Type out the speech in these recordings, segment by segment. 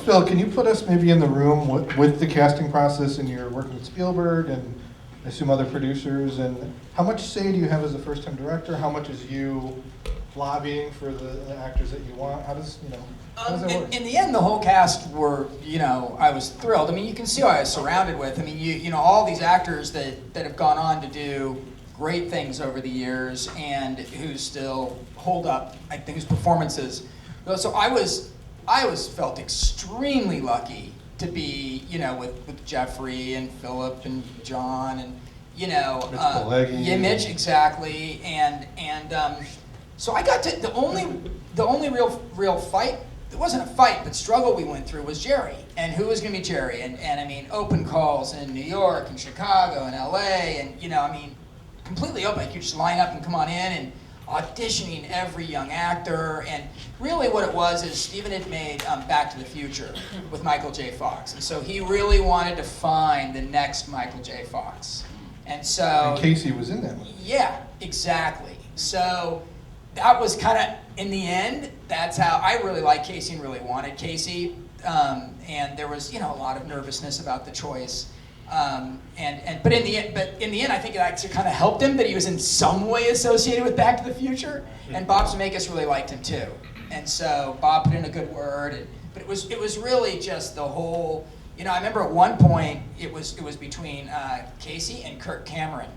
Phil, can you put us maybe in the room with the casting process, and you're working with Spielberg and I assume other producers, and how much say do you have as a first-time director? How much is you lobbying for the actors that you want? How does that work? In the end, the whole cast were, I was thrilled. I mean, you can see who I was surrounded with. I mean, you know, all these actors that have gone on to do great things over the years and who still hold up, I think, whose performances. So I felt extremely lucky to be, with Jeffrey and Philip and John and, Mitch, exactly, and so I got to the only real fight. It wasn't a fight, but struggle we went through was Jerry, and who was going to be Jerry, and I mean open calls in New York and Chicago and L.A. and completely open. You could just line up and come on in and auditioning every young actor, and really what it was is Steven had made Back to the Future with Michael J. Fox, and so he really wanted to find the next Michael J. Fox, and so... And Kasey was in that movie. Yeah, exactly. So that was kind of, in the end, that's how I really liked Kasey and really wanted Kasey, and there was, a lot of nervousness about the choice. But in the end, I think it actually kind of helped him that he was in some way associated with Back to the Future, and Bob Zemeckis really liked him too, and so Bob put in a good word. But it was really just the whole. I remember at one point it was between Kasey and Kirk Cameron.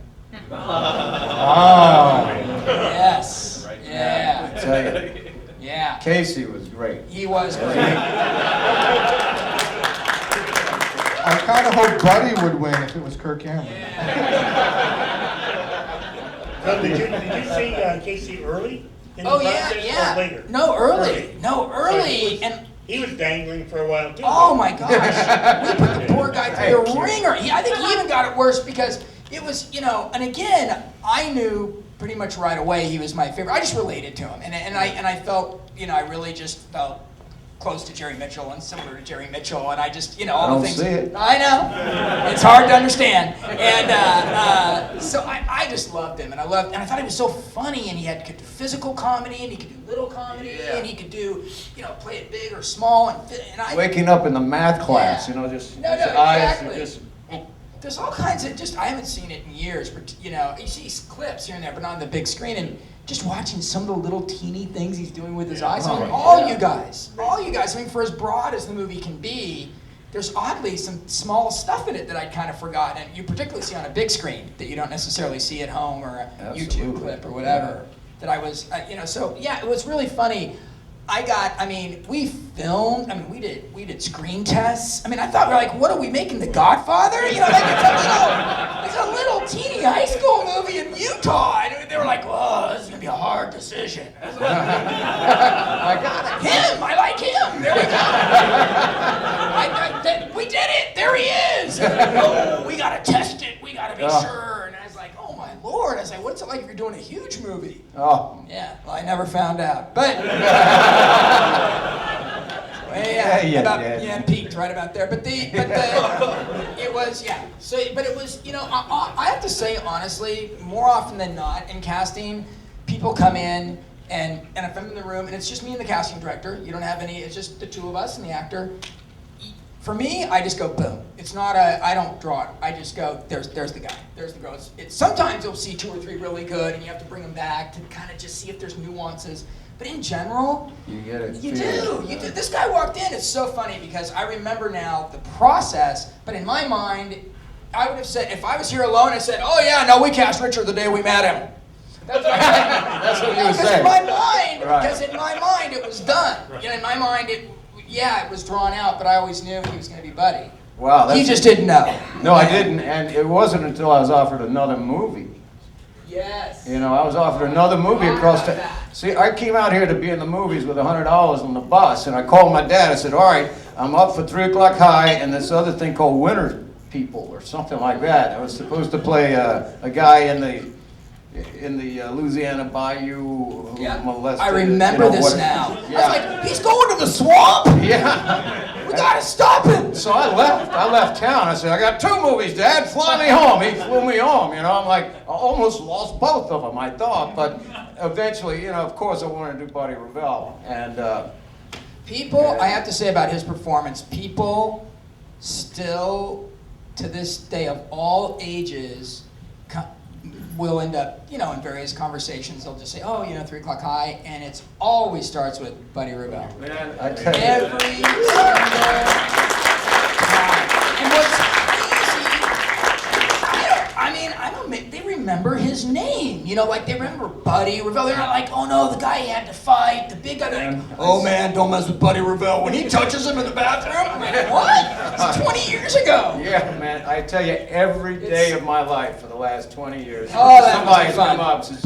Oh. Yes. Yeah. I tell you. Yeah. Kasey was great. He was great. I kind of hope Buddy would win if it was Kirk Cameron. So did you see Kasey early in the process or later? No, early. So he was dangling for a while too. Oh my gosh. We put the poor guy through the ringer. I think he even got it worse because it was, and again, I knew pretty much right away he was my favorite. I just related to him, and I felt, I really just felt close to Jerry Mitchell and similar to Jerry Mitchell, and I just, all the things. See it. I know. It's hard to understand. And so I just loved him, and I thought he was so funny, and could do physical comedy, and he could do little comedy, and he could do, play it big or small, and I. Waking up in the math class, just his eyes are just. There's all kinds of I haven't seen it in years, but you see clips here and there, but not on the big screen, and just watching some of the little teeny things he's doing with his eyes. All you guys, I mean, for as broad as the movie can be, there's oddly some small stuff in it that I'd kind of forgotten, and you particularly see on a big screen that you don't necessarily see at home or a YouTube clip or whatever. That I was, so yeah, it was really funny. We filmed, we did screen tests. I thought we were like, what are we making, The Godfather? It's a little teeny high school movie in Utah. And they were like, oh, this is gonna be a hard decision. I was like, I got him, I like him, there we go. We did it, there he is. Oh, we gotta test it, we gotta be sure. And I was like, oh my Lord. I was like, what's it like if you're doing a huge movie? Oh. Yeah, well, I never found out. But, peaked right about there. But it was, yeah. So, but it was, I have to say, honestly, more often than not in casting, people come in and if I'm in the room and it's just me and the casting director, you don't have any, it's just the two of us and the actor. For me, I just go boom. It's not I don't draw it. I just go, there's the guy, there's the girl. Sometimes you'll see 2 or 3 really good and you have to bring them back to kind of just see if there's nuances. But in general, you get it. You do. This guy walked in. It's so funny because I remember now the process. But in my mind, I would have said, if I was here alone, I said, "Oh yeah, no, we cast Richard the day we met him." That's what you would say. Because in my mind, it was done. In my mind, it was drawn out. But I always knew he was going to be Buddy. Wow. He just didn't know. No, I didn't, and it wasn't until I was offered another movie. Yes. I was offered another movie across the... See, I came out here to be in the movies with $100 on the bus, and I called my dad. I said, all right, I'm up for 3 O'Clock High and this other thing called Winter People or something like that. I was supposed to play a guy in the Louisiana Bayou who molested... I remember this now. Yeah. I was like, he's going to the swamp? Yeah. We gotta stop him. So I left town. I said, I got 2 movies, Dad. Fly me home. He flew me home. I'm like, I almost lost both of them, I thought. But eventually, of course, I wanted to do Buddy Revell. And People, I have to say about his performance, people still, to this day of all ages, will end up, you know, in various conversations, they'll just say, oh, you know, 3 O'Clock High, and it always starts with Buddy Revell. Man, I tell you. Every single time. And what's crazy, I mean, I don't make, they remember his name. You know, like they remember Buddy Revell. They're not like, oh no, the guy he had to fight, the big guy. They're like, oh man, don't mess with Buddy Revell. When he touches him in the bathroom, I'm like, what? It's 20 years ago. Yeah, man, I tell you, every day of my life for the last 20 years, Oh, that somebody's must be fun. come up and says,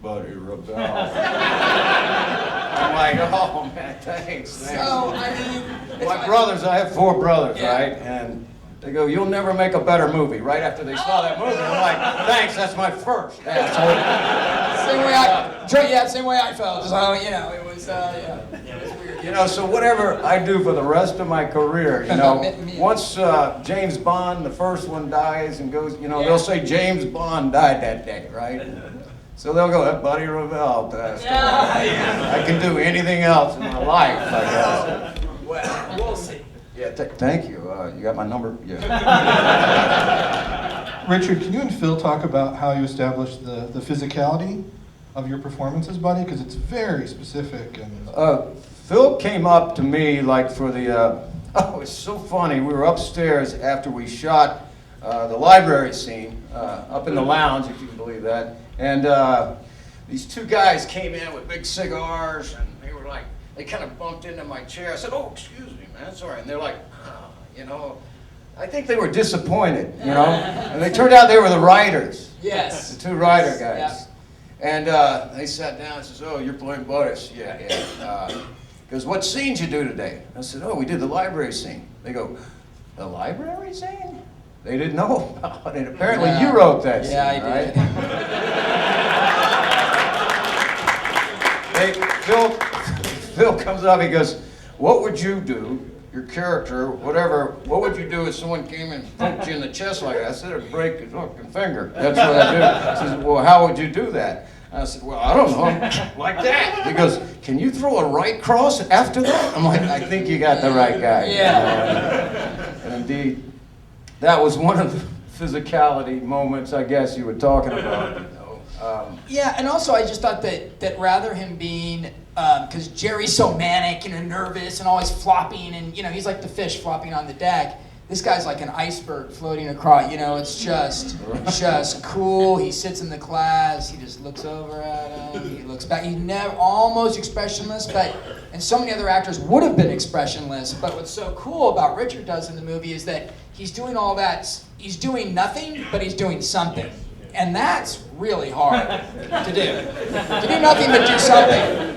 Buddy Revell. I'm like, oh man, thanks, man. So, I mean, it's My like- brothers, I have 4 brothers, Yeah. right? And they go, you'll never make a better movie. Right after they saw that movie, I'm like, thanks, that's my first. Asshole. same way I felt. So, you know, it was, yeah, it was weird. You know, so whatever I do for the rest of my career, you know, Me. once James Bond, the first one, dies and goes, you know, Yeah. they'll say James Bond died that day, right? So they'll go, that Buddy Revell passed away. I can do anything else in my life, I guess. Well, we'll see. Yeah, thank you. You got my number? Yeah. Richard, can you and Phil talk about how you established the physicality of your performances, Buddy? Because it's very specific. And Phil came up to me like for the, oh, it's so funny. We were upstairs after we shot the library scene up in the lounge, if you can believe that. And these 2 guys came in with big cigars, and they were like, they kind of bumped into my chair. I said, oh, excuse me, man, sorry. And they're like, oh, you know, I think they were disappointed, you know. And they turned out they were the writers. Yes. The 2 writer guys. Yeah. And they sat down and says, oh, you're playing Buddies. Yeah, yeah. Goes, what scenes you do today? I said, oh, we did the library scene. They go, the library scene? They didn't know about it. Apparently Yeah. you wrote that scene, Yeah, I right? did. Phil comes up, he goes, what would you do, your character, whatever, what would you do if someone came and poked you in the chest like that? I said, it'd break his fucking finger. That's what I do. He says, well, how would you do that? I said, well, I don't know, like that. He goes, can you throw a right cross after that? I'm like, I think you got the right guy. Yeah. And indeed, that was one of the physicality moments, I guess, you were talking about. You know. Yeah, and also I just thought that rather him being, because Jerry's so manic and nervous and always flopping, and you know he's like the fish flopping on the deck. This guy's like an iceberg floating across. You know, it's just cool. He sits in the class. He just looks over at him. He looks back. He's never almost expressionless, and so many other actors would have been expressionless. But what's so cool about Richard does in the movie is that he's doing all that. He's doing nothing, but he's doing something. And that's really hard to do. To do nothing but do something.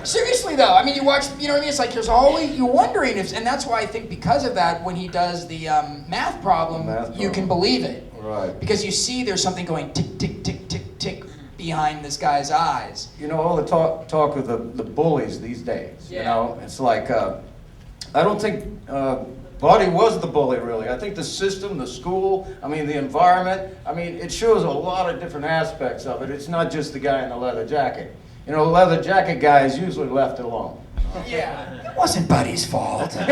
Seriously though, I mean, you watch, you know what I mean? It's like there's always, you're wondering if, and that's why I think because of that, when he does the math problem, you can believe it. Right. Because you see there's something going tick, tick, tick, tick, tick behind this guy's eyes. You know, all the talk of the bullies these days, you Yeah. know, it's like, I don't think Buddy was the bully, really. I think the system, the school, I mean, the environment, I mean, it shows a lot of different aspects of it. It's not just the guy in the leather jacket. You know, the leather jacket guy is usually left alone. Yeah. It wasn't Buddy's fault. well,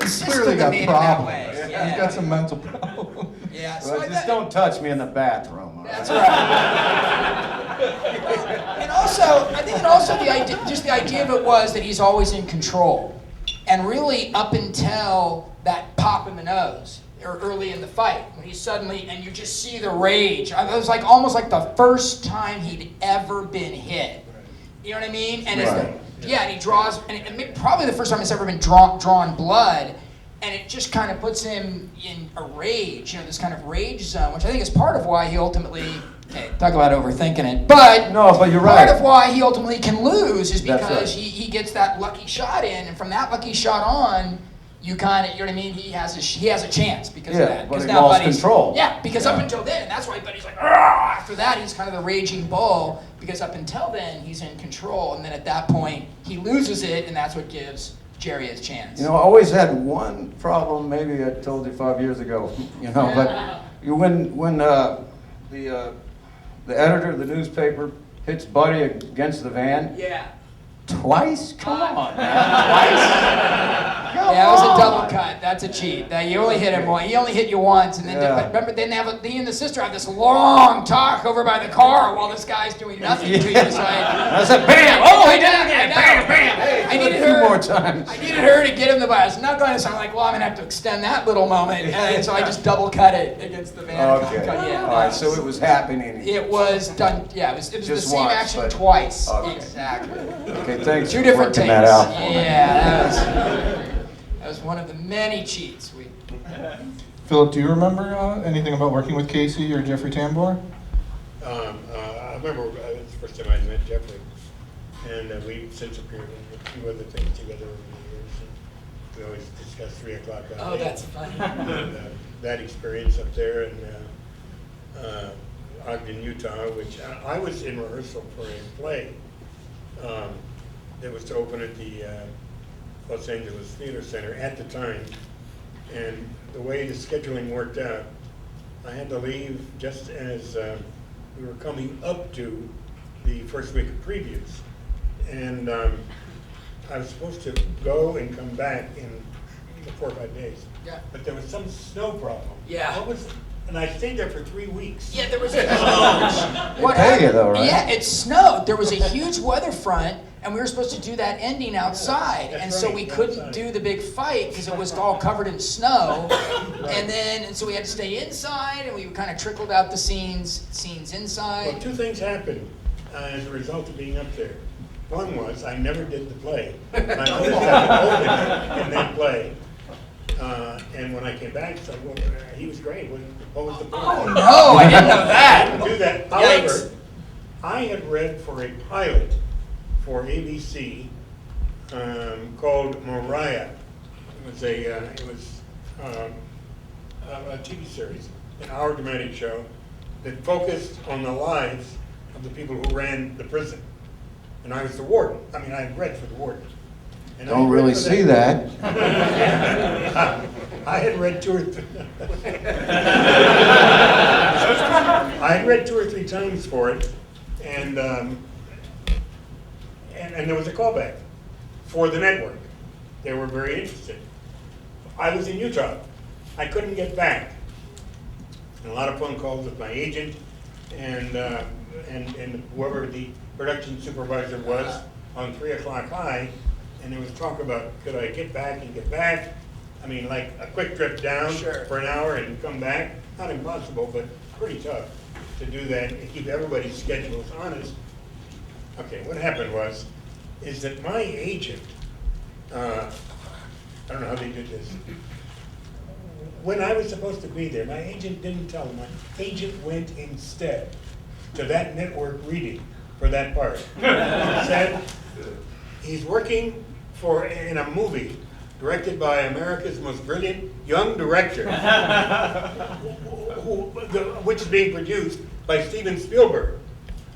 he's system clearly that got made him that problems. way. He's Yeah. got some mental problems. Yeah, so Well, I just thought- don't touch me in the bathroom. all right? That's right. And also, I think the idea of it was that he's always in control. And really up until that pop in the nose, or early in the fight, when he suddenly, and you just see the rage. It was like almost like the first time he'd ever been hit. You know what I mean? And Right. yeah, and he draws, and probably the first time it's ever been drawn blood. And it just kind of puts him in a rage, you know, this kind of rage zone, which I think is part of why he ultimately, okay, talk about overthinking it, but No, but you're part right. of why he ultimately can lose is That's because right. he gets that lucky shot in, and from that lucky shot on, you kind of, you know what I mean, he has a chance because Yeah, of that. but 'Cause he now lost Buddy's- control. Yeah, because up Yeah. until then, and that's why Buddy's like, "Argh!" After that, he's kind of the raging bull, because up until then, he's in control, and then at that point, he loses it, and that's what gives Jerry his chance. You know, I always had one problem, maybe I told you 5 years ago, you know, but when the editor of the newspaper hits Buddy against the van, Yeah. Twice? Come on, man. Twice? Yeah, it was a double cut. That's a cheat. That you only hit him once. He only hit you once, and then but remember, then he and the sister have this long talk over by the car while this guy's doing nothing to you. So I said, bam! Oh, he did it again! Bam, bam! Hey, I needed a few her. more times. I needed her to get him the bus. I was not going to. So I'm like, well, I'm gonna have to extend that little moment, and so I just double cut it against the van. Okay. Yeah. All right. So it was happening. It was done. Yeah, it was the Just same once, action but- twice. Okay. Exactly. Okay. Thanks. Two for different working takes. that out for me. Yeah, that was one of the many cheats we. Philip, do you remember anything about working with Kasey or Jeffrey Tambor? I remember it was the first time I met Jeffrey, and we've since appeared in a few other things together over the years. And we always discuss 3 o'clock. Oh, that's funny. And, that experience up there in Ogden, Utah, which I was in rehearsal for a play that was to open at the Los Angeles Theater Center at the time. And the way the scheduling worked out, I had to leave just as we were coming up to the first week of previews. And I was supposed to go and come back in 4 or 5 days. Yeah. But there was some snow problem. Yeah. And I stayed there for 3 weeks. Yeah, there was a huge. They pay you though, right? Yeah, it snowed. There was a huge weather front, and we were supposed to do that ending outside, that's and so right, we couldn't outside. do the big fight because it was all covered in snow. And so we had to stay inside, and we kind of trickled out the scenes Well, inside. 2 things happened as a result of being up there. One was I never did the play. I always had to open it and then play. And when I came back, so well, he was great. What was the point? Oh no, I didn't know that. Do that. Yikes. However, I had read for a pilot for ABC called Mariah. It was a TV series, an hour dramatic show that focused on the lives of the people who ran the prison. And I was the warden. I mean, I had read for the warden. And I Don't had read really for see that. I had read 2 or 3. I had read 2 or 3 times for it, and there was a callback for the network. They were very interested. I was in Utah. I couldn't get back. And a lot of phone calls with my agent and whoever the production supervisor was on 3 o'clock high, and there was talk about could I get back and get back. I mean, like a quick trip down for an hour and come back. Not impossible, but pretty tough to do that and keep everybody's schedules honest. Okay, what happened is that my agent, I don't know how they did this. When I was supposed to be there, my agent didn't tell me. My agent went instead to that network reading for that part. He said he's working in a movie directed by America's most brilliant young director, which is being produced by Steven Spielberg.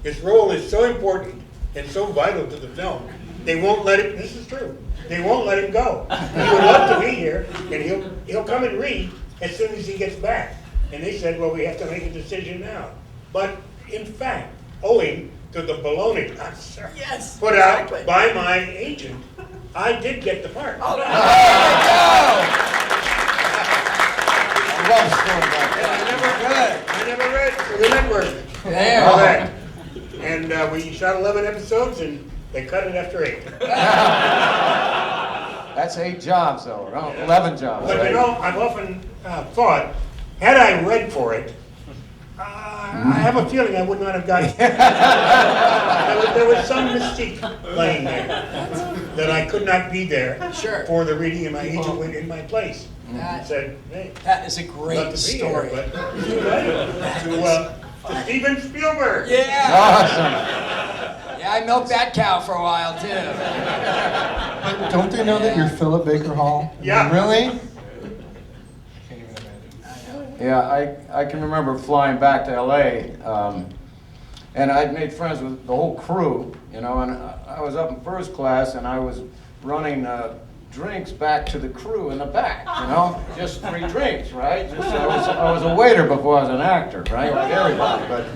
His role is so important and so vital to the film, they won't let him, this is true, they won't let him go. He would love to be here, and he'll come and read as soon as he gets back. And they said, well, we have to make a decision now. But in fact, owing to the baloney put out by my agent, I did get the part. Oh, there you I love stories like that. I never read for the network. go. There. All right. And we shot 11 episodes, and they cut it after 8. That's 8 jobs though, or 11 jobs, But right? you know, I've often thought, had I read for it, I have a feeling I would not have gotten it. There was some mystique laying there that I could not be there for the reading, and my agent went in my place and said, hey, That is a love great to be story. here, but it's too late. To Steven Spielberg. Yeah. Awesome. Yeah, I milked that cow for a while too. But don't they know that you're Philip Baker Hall? Yeah. Really? Can't even imagine. Yeah, I can remember flying back to LA, and I'd made friends with the whole crew, you know, and I was up in first class and I was running drinks back to the crew in the back, you know, just free drinks, right? I was a waiter before I was an actor, right, like everybody, but